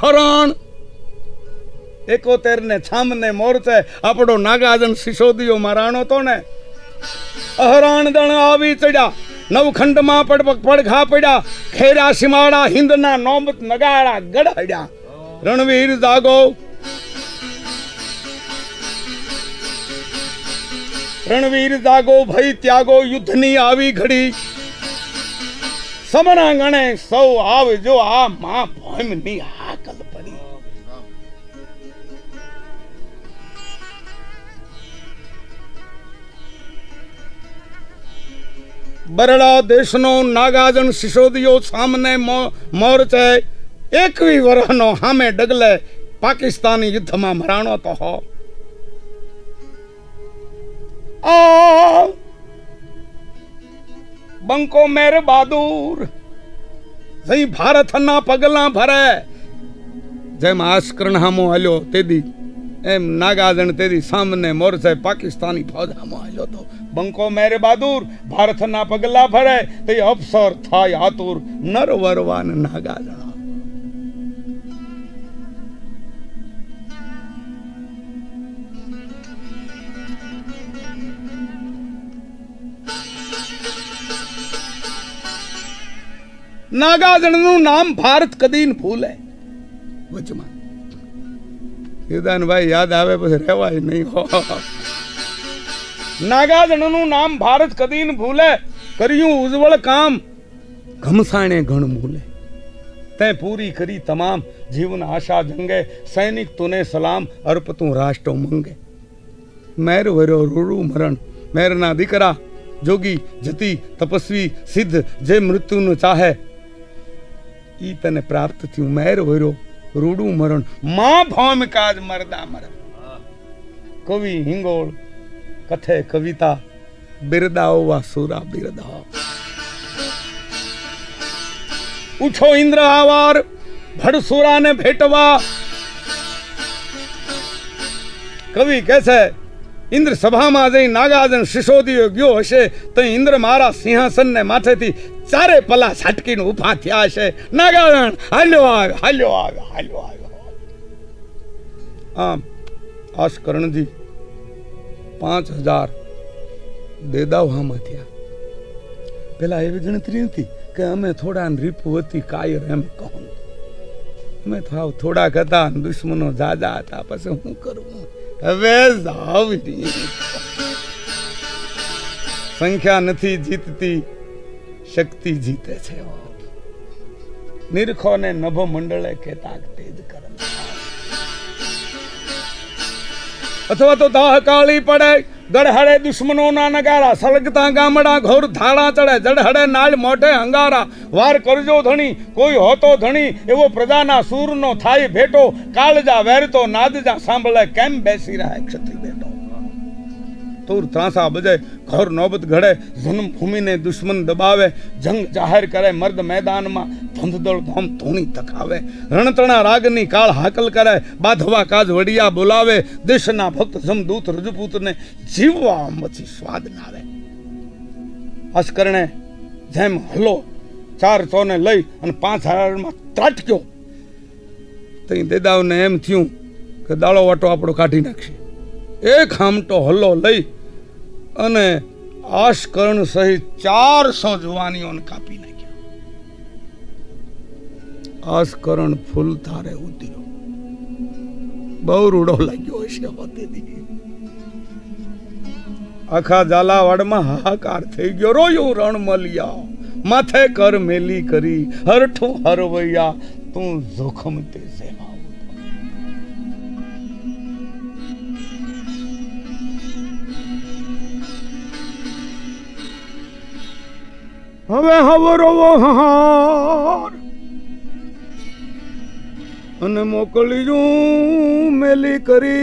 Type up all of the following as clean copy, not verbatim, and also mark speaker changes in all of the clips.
Speaker 1: અહરણ 71 ને છામને મોરચે આપણો નાગાજન સિસોદિયો મારાણો તો ને અહરણ દણ આવી ચડ્યા નવખંડમાં પડઘા પડ્યા ખેરા સીમાડા હિંદના નોબત નગાડા ગડાડ્યા રણવીર જાગો રણવીર જાગો ભઈ ત્યાગો યુદ્ધની આવી ઘડી સમના ગણે સૌ આવજો આ માં ભોમની હાકલ પડી બરડા દેશનો નાગાજન સિસોદિયો સામને મોરચે 21 વર્ષનો સામે ડગલે પાકિસ્તાની યુદ્ધમાં મરાણો તો હો બંકો મેર બહાદુર જઈ ભારતના પગલા ભરે જેમ આસ્કરણ હામો હાલ્યો તેદી એમ નાગાજણ તેદી સામને મોરચે પાકિસ્તાની ફૌજ હામો હાલ્યો તો બંકો મેરે બહાદુર ભારતના પગલા ભરે તે અફસર થાય આતુર નર વરવાન નાગાજણ નાગાજણનું નામ ભારત કદી ન ભૂલે વચમાં યુદાનભાઈ યાદ આવે પછી રહેવાય નહીં હો નાગાજણનું નામ ભારત કદી ન ભૂલે કર્યું ઉજ્જવળ કામ ઘમસાણે ઘણ મૂલે તે પૂરી કરી તમામ જીવન આશા જંગે સૈનિક તુને સલામ અર્પતું રાષ્ટ્ર મંગે મેર વર્યો રૂડું મરણ મેરના દીકરા જોગી જતી તપસ્વી સિદ્ધ જે મૃત્યુનું ચાહે ઈ તને પ્રાપ્ત થયું મેર વર્યો રૂડું મરણ માં ભોમ કાજ મરદા મરણ કવિ હિંગોળ કથે કવિતા બિરદાઓ વા સુરા બિરદાઓ ઉઠો ઇન્દ્ર આવાર ભડસુરાને ભેટવા કવિ કહે છે ઇન્દ્ર સભામાં જઈ નાગાજન સિસોદિયો ગયો હશે તો ઇન્દ્ર મારા સિંહાસનને માથેથી ચારે પલા છટકીને ઉભા થયા હશે નાગાજન હાલ્યો આવે હાલ્યો આવે હાલ્યો આવ્યો આમ આસ્કરણજી 5000 દેદાવ હામાં થયા પેલા એવી ગણતરી નથી કે અમે થોડા રીપવતી કાયર એમ કહું અમે થાવ થોડાક હતા દુશ્મનો જાજા હતા પછી હું કરું હવે જાવની સંખ્યા નથી જીતતી શક્તિ જીતે છે નિરખો ને નભ મંડળે કેતા તેજ કરમ અથવા તો દાહ કાળી પડે ગડહડે દુશ્મનોના નગારા સળગતા ગામડા ઘોર ધાડા ચડે જડહડે નાળ મોઢે અંગારા વાર કરજો ધણી કોઈ હોતો ધણી એવો પ્રજાના સૂરનો થાય ભેટો કાળજા વેરતો નાદજા સાંભળે કેમ બેસી રહે ક્ષત્રિય બેટો તૂર ત્રાસા બજે ઘોર નોબત ઘડે જન્મભૂમિને દુશ્મન દબાવે જંગ જાહેર કરે મર્દ મેદાનમાં ધંધદળ ધોમ ધૂણી તકાવે રણતણા રાગની કાળ હાકલ કરે બાધવા કાજ વડિયા બોલાવે દેશના ભક્ત જમદૂત રજપૂતને જીવવા મથી સ્વાદ નાવે અસ્કરણે જેમ હલો 4 ચોને લઈ અને 5000 માં ત્રાટક્યો તઈ દેદાવને એમ થયું કે દાળો વાટો આપણો કાઢી નાખશે એક હામટો હલ્લો લઈ અને આસ્કરણ સહિત 400 જુવાનીઓને કાપી નાખ્યા આસ્કરણ ફૂલ ધારે ઉતર્યો બહુ રૂડો લાગ્યો હશે હોતેથી આખા ઝાલાવાડમાં હાહાકાર થઈ ગયો રોયું રણમલિયા માથે કર મેલી કરી હરઠું હરવૈયા તું જોખમ તે સેવા હવે હવરો હાર અને મોકલ્યું મેલી કરી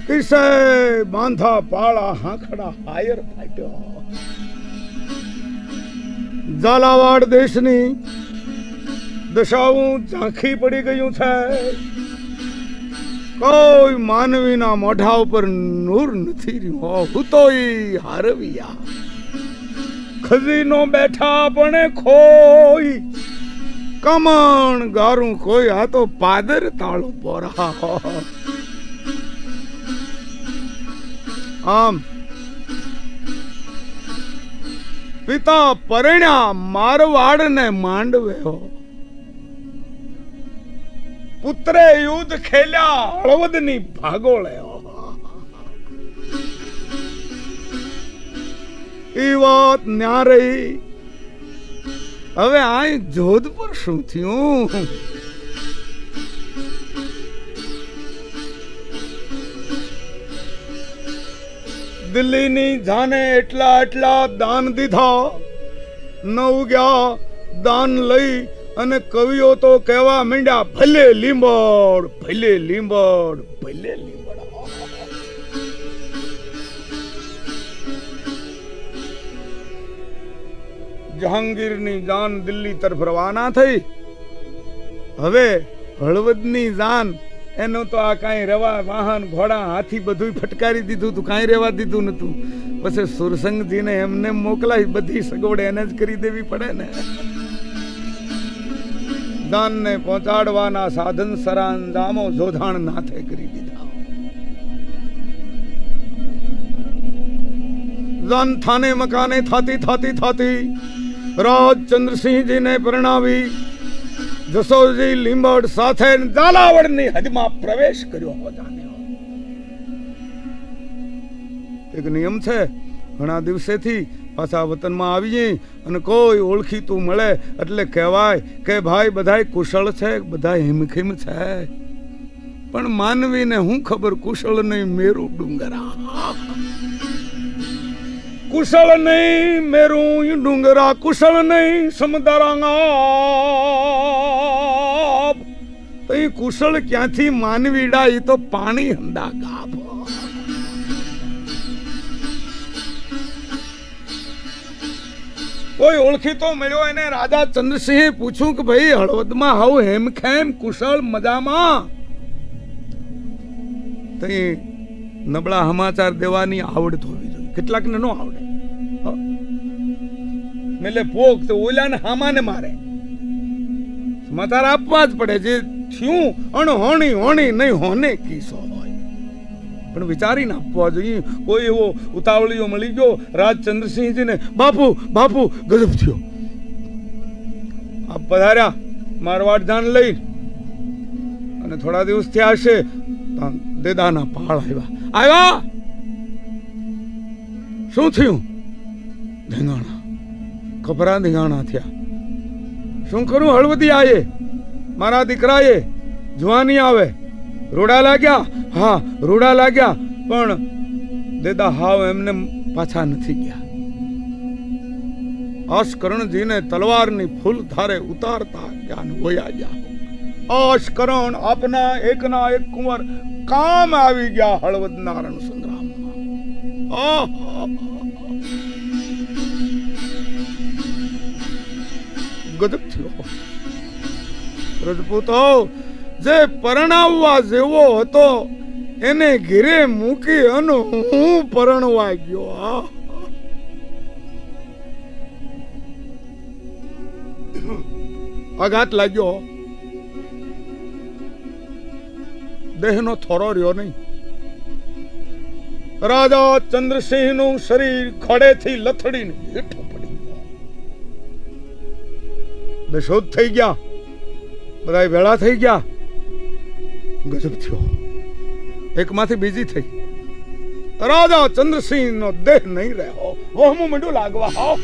Speaker 1: કિસે બાંધા પાળા હાંખડા હાયર ફાટ્યો ઝાલાવાડ દેશની દશાઓ ઝાંખી પડી ગયું છે કોઈ માનવીના મોઢા ઉપર નૂર નથી રહ્યો હું તો હારવિયા ખજીનો બેઠા પણ ખોઈ કમણ ગારું કોઈ આ તો પાદર તાળું પોરા આમ પિતા પરણ્યા મારવાડ ને માંડવે હો પુત્રે યુદ્ધ ખેલ્યા હળવદ ની ભાગોળે એ વાત ન્યા રહી હવે આ જોધપુર શું થયું દિલ્હીની જાને એટલા એટલા દાન દીધા ન ઉગ્યા દાન લઈ અને કવિઓ તો કહેવા માંડ્યા ભલે લીંબડ ભલે લીંબડ ભલે લીંબડ જહાંગીરની જાન દિલ્હી તરફ રવાના થઈ હવે હળવદની જાન એનો તો આ કાંઈ રવા વાહન ઘોડા હાથી બધું ફટકારી દીધું તું કાંઈ રહેવા દીધું નતું પછી સુરસંગજીને એમને મોકલાય બધી સગવડ એને જ કરી દેવી પડે ને દાનને પહોંચાડવાના સાધન સરાંજામો જોધાણ નાથે કરી દીધા જાન થાને મકાને થાતી થાતી થાતી રાજ ચંદ્રસિંહજીને પરણાવી જસોજી લીંબડ સાથે ઝાલાવાડની હદમાં પ્રવેશ કર્યો હો જાણ્યો એક નિયમ છે ઘણા દિવસેથી પાછા વતનમાં આવીએ અને કોઈ ઓળખીતું મળે એટલે કહેવાય કે ભાઈ બધાય કુશળ છે બધા હિમખીમ છે પણ માનવીને હું ખબર કુશળ નહીં મેરું ડુંગરા કુશળ નહીં મેરું ડુંગરા કુશળ નહીં સમદરાંગા તો એ કુશળ ક્યાંથી માનવીડા એ તો પાણી હંડા ગાભ કોઈ ઓળખીતો મળ્યો એને રાજા ચંદ્રસિંહે પૂછ્યું કે ભાઈ હળવદમાં હાવ હેમખેમ કુશળ મજામાં તો નબળા સમાચાર દેવાની આવડત હોવી જોઈએ કેટલાક ને ન આવડે મેલે પોક તો ઓલાને હામાને મારે સમાચાર આપવા જ પડે જે થયું અણહોણી હોણી નહીં હોને કીસો હોય પણ વિચારીને આપવા જોઈએ કોઈ એવો ઉતાવળીઓ મળી ગયો રાજ ચંદ્રસિંહજીને બાપુ બાપુ ગજબ થયો આપ પધાર્યા મારવાડ જાન લઈ અને થોડા દિવસ થયા હશે દેદાના પાળ આવ્યા શું થયું ધીંગાણા કપરા ધીંગાણા થયા શું કરું હળવદી આયે મારા દીકરાએ જવાની આવે રોડા લાગ્યા હા રોડા લાગ્યા પણ દેદા હાવ એમને પાછા નથી ગયા અષ્કરણજીને તલવારની ફૂલ ધારે ઉતારતા જ્ઞાન હોયા ગયા અષ્કરણ આપના એકના એક કુંવર કામ આવી ગયા હળવદ નારણ સંગ્રામમાં ગજબ થયો રજપૂતો જે પરણાવવા જેવો હતો એને ઘેરે મૂકી અને હું પરણવા ગયો આઘાત લાગ્યો દેહનો થોરો રહ્યો નહીં રાજા ચંદ્રસિંહ નું શરીર ખડેથી લથડીને હેઠો પડી ગયો બેશોધ થઈ ગયા બધા ભેળા થઈ ગયા ગજબ થયો એકમાંથી બીજી થઈ રાજા ચંદ્રસિંહ નો દેહ નહીં રહ્યો વહમું મંડું લાગવા હાવ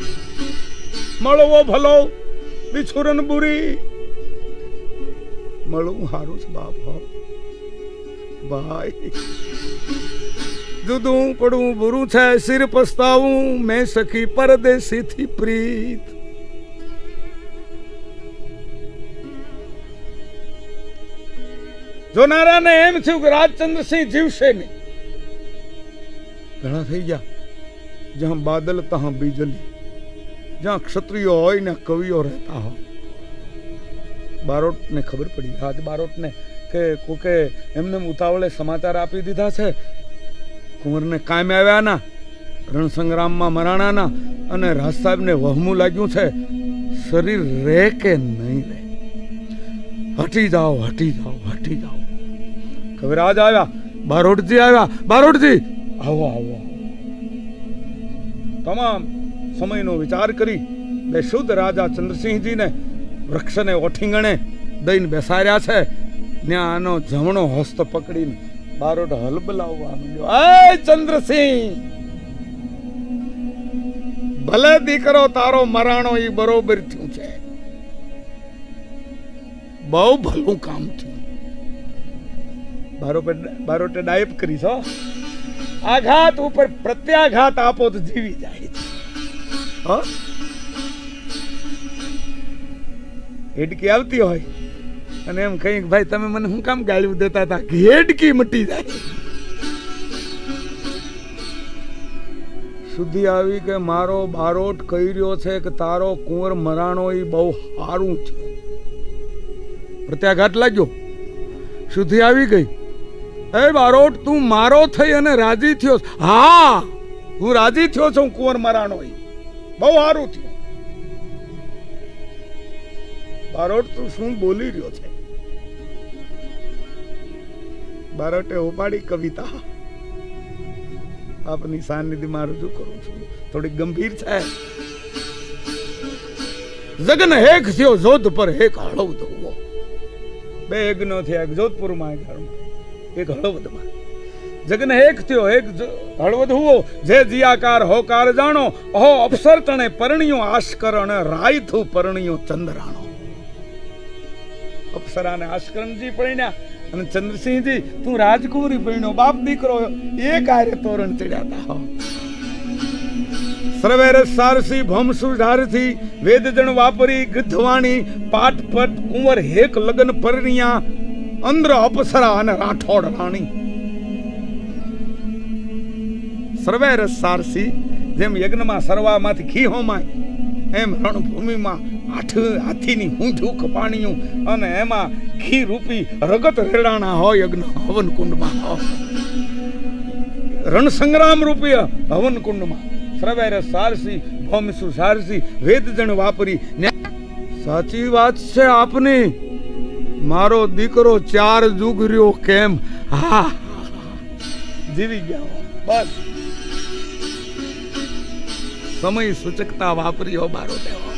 Speaker 1: મળવો ભલો બિછુરન બુરી મળવું હારું છે બાપ હો ભાઈ જુદું પડવું બુરું છે સિર પસ્તાવું મેં સખી પરદેશી થી પ્રીત જોનારાને એમ થયું કે રાજચંદ્રસિંહ જીવશે નહીં ઘણા થઈ ગયા જ્યાં બાદલ ત્યાં બીજલી જ્યાં ક્ષત્રિયો હોય ને કવિઓ રહેતા હોય બારોટ ને ખબર પડી રાજ બારોટ ને કે કોકે એમને ઉતાવળે સમાચાર આપી દીધા છે કુંવરને કામે આવ્યા ના રણસંગ્રામમાં મરાણા ના અને રાજ સાહેબ ને વહમું લાગ્યું છે શરીર રહે કે નહીં રહે હટી જાઓ, હટી જાઓ, હટી જાઓ. કવિરાજ આવ્યા, બારોટજી આવ્યા. બારોટજી, આવો આવો. તમામ સમયનો વિચાર કરી બે શુદ્ધ રાજા ચંદ્રસિંહજીને વૃક્ષને ઓઠીંગણે દઈને બેસાડ્યા છે. ત્યાં આનો જમણો હસ્ત પકડીને બારોટ હલબલાવવા માંડ્યો. એ ચંદ્રસિંહ, ભલે દીકરો તારો મરાણો ઈ બરોબર થયું છે, બહુ ભલું કામ થયું. બારોટે ડાયપ કરી છો. આઘાત ઉપર પ્રત્યાઘાત આપો તો જીવી જાય છે. હેડકી આવતી હોય અને એમ કઈ ભાઈ તમે મને શું કામ ગાળ્યું દેતા હતા, હેડકી મટી જાય. સુધી આવી કે મારો બારોટ કહી રહ્યો છે કે તારો કુંવર મરાણો એ બહુ સારું છે. પ્રત્યાઘાત લાગ્યો. સુધી આવી ગઈ. એ બારોટ, તું મારો થઈ અને રાજી થયો? હા, હું રાજી થયો છું. કુંવર મરાણો બહુ સારું થયું. બારોટ, તું શું બોલી રહ્યો છે? બારોટે ઉપાડી કવિતા આપની સાનિધ્યમાં રજૂ કરું છું. થોડી ગંભીર છે. જગન હેક થયો જોધપુર, હેક હળવદ હુઓ. બે યજ્ઞો થયા, એક જોધપુરમાં, એક હળવદ, એક હળવદમાં. જગન હેક થયો, એક હળવદ હુઓ. જે જીયાકાર હોકાર જાણો, અહો અપસર તણે પરણિયો આશકરણ, રાયથું પરણિયો ચંદ્રાણો. અપ્સરાને આશકરણજી પરણ્યા અને ચંદ્રસિંહજી તું રાજકુંવરી પરણ્યો. બાપ દીકરો એક આરે તોરણ ચડ્યા હતા. સર્વેરસ સારસી ભમસુ ધારથી વેદજણ વાપરી ગધવાણી પાટપટ કુંવર હેક લગન પરણ્યા અંદ્ર અપ્સરા અને રાઠોડ રાણી. સર્વેરસ સારસી, જેમ યજ્ઞમાં સરવામાંથી ઘી હોમાય એમ રણભૂમિમાં હાથીની ઊંધું કપાણિયું અને એમાં ઘી રૂપી રગત રેડાણા હોય યજ્ઞ હવન કુંડમાં, રણસંગ્રામ રૂપી હવન કુંડમાં. સર્વેરસ સારસી ભૌમિસુ સારસી વેદજણ વાપરી. સાચી વાત છે આપની. મારો દીકરો 4 જુગ રહ્યો કેમ? હા, જીવી ગયા. બસ સમય સૂચકતા વાપરી હો બારો દેવો.